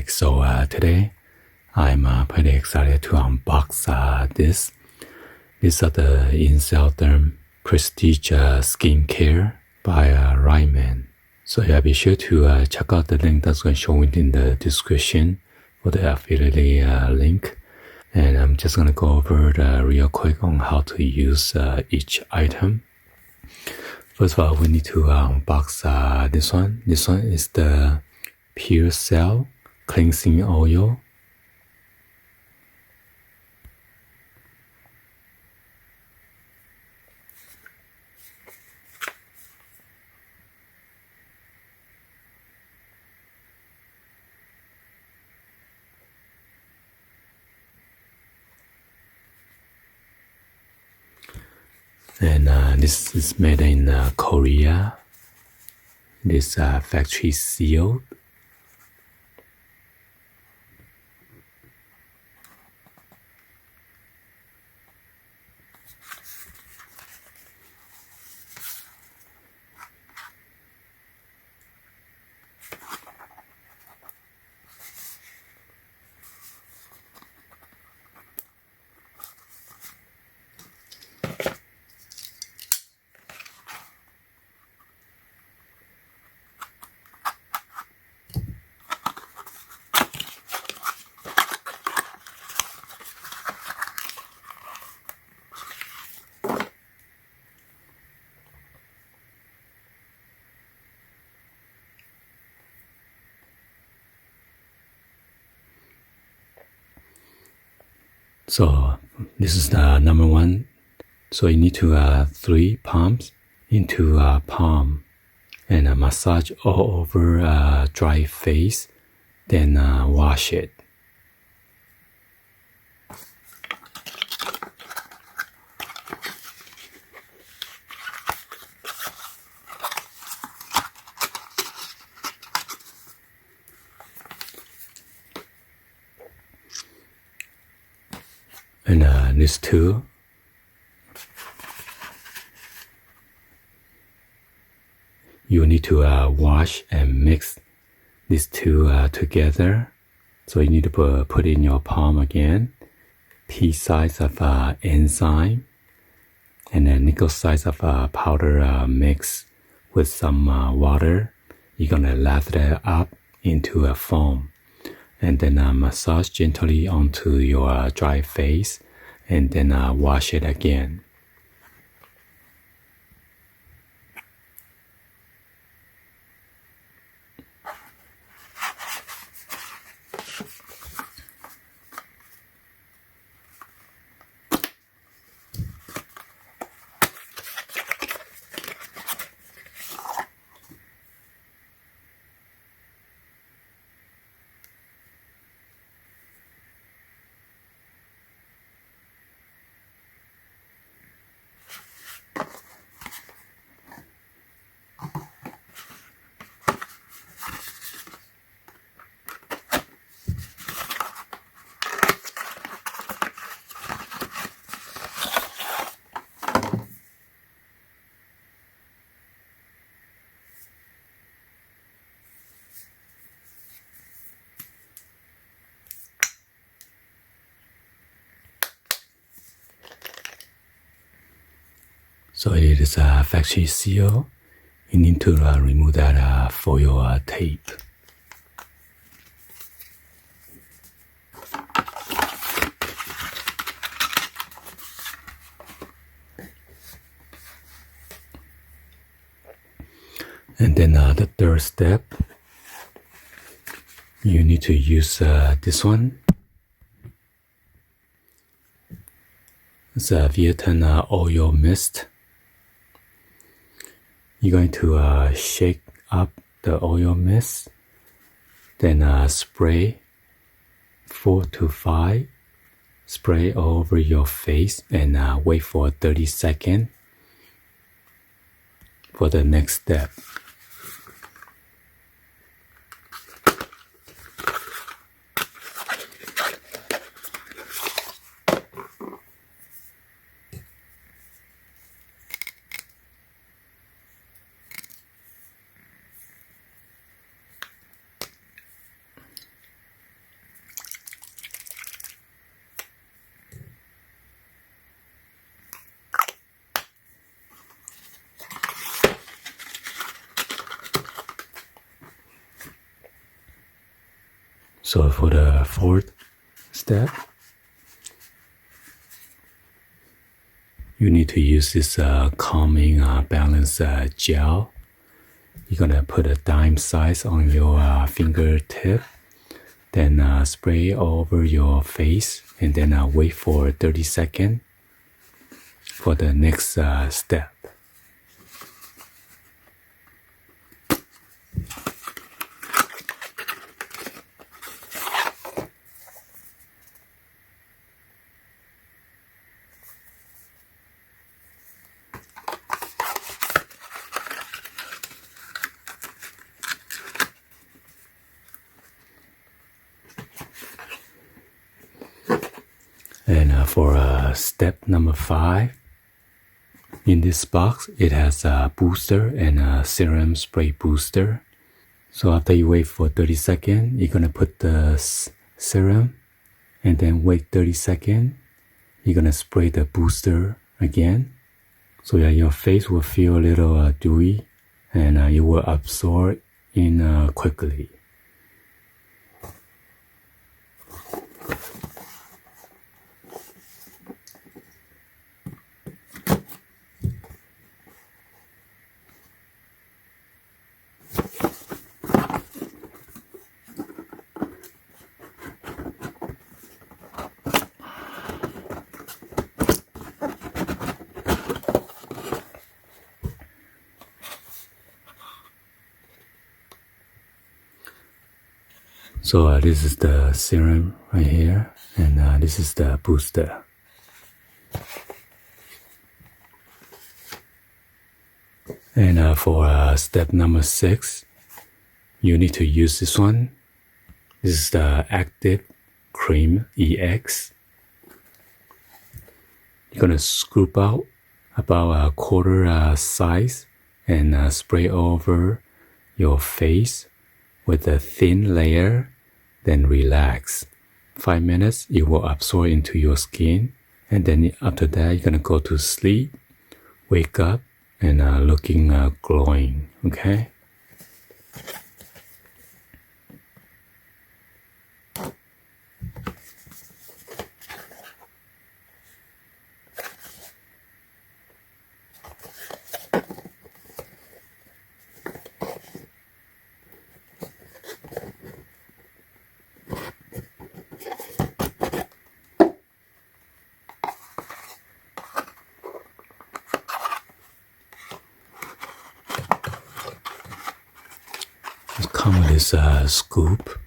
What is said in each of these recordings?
Alex. So today I'm pretty excited to unbox this. These are the INCELLDERM Prestige Skincare by RIMAN. So yeah, be sure to check out the link that's going to show it in the description for the affiliate link. And I'm just going to go over real quick on how to use each item. First of all, we need to unbox this one. This one is the Pure Cell Cleansing Oil. And this is made in Korea. This factory sealed. So this is the number one. So you need to 3 pumps into palm and massage all over dry face, then wash it. And these two, you need to wash and mix these two together. So you need to put in your palm again, pea size of enzyme, and then nickel size of powder mix with some water. You're gonna lather it up into a foam. And then massage gently onto your dry face, and then wash it again. So it is a factory seal. You need to remove that foil tape. And then the third step, you need to use this one. It's a Vietnam oil mist. You're going to shake up the oil mist, then spray 4 to 5, spray all over your face, and wait for 30 seconds for the next step. So for the fourth step, you need to use this calming balance gel. You're gonna put a dime size on your fingertip, then spray over your face, and then wait for 30 seconds for the next step. And for step number 5, in this box, it has a booster and a serum spray booster. So after you wait for 30 seconds, you're gonna put the serum and then wait 30 seconds. You're gonna spray the booster again. So that your face will feel a little dewy and you will absorb in quickly. So this is the serum right here, and this is the booster. And for step number 6, you need to use this one. This is the Active Cream EX. You're gonna scoop out about a quarter size and spray over your face with a thin layer, then relax. 5 minutes, it will absorb into your skin, and then after that, you're gonna go to sleep, wake up, and looking glowing, okay? Come with this scoop.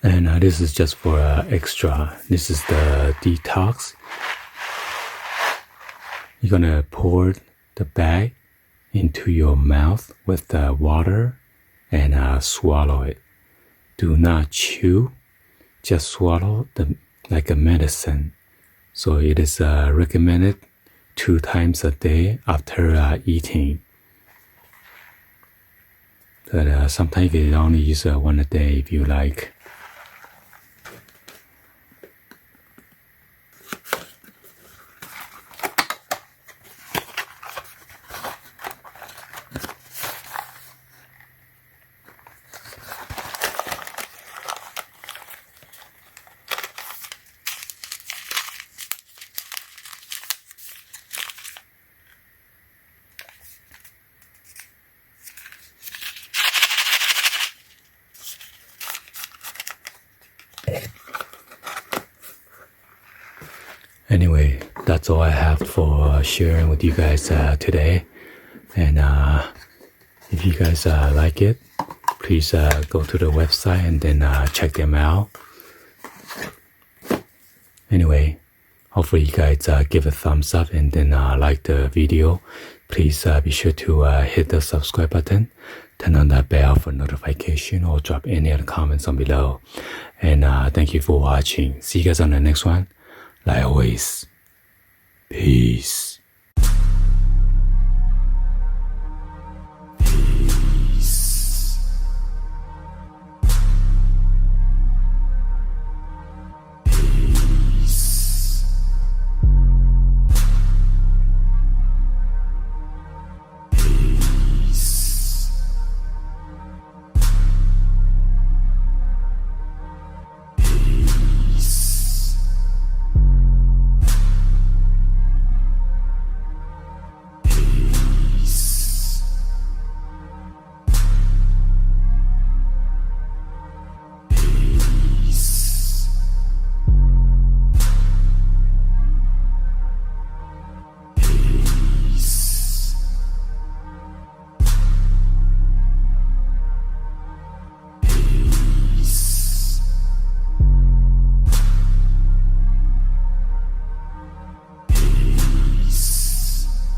And this is just for extra. This is the Detox. You're gonna pour the bag into your mouth with the water and swallow it. Do not chew, just swallow like a medicine. So it is recommended 2 times a day after eating. But sometimes you can only use 1 a day if you like. Anyway, that's all I have for sharing with you guys today. And if you guys like it, please go to the website and then check them out. Anyway, hopefully you guys give a thumbs up and then like the video. Please be sure to hit the subscribe button, turn on that bell for notification, or drop any other comments on below. And thank you for watching. See you guys on the next one. Like always, peace.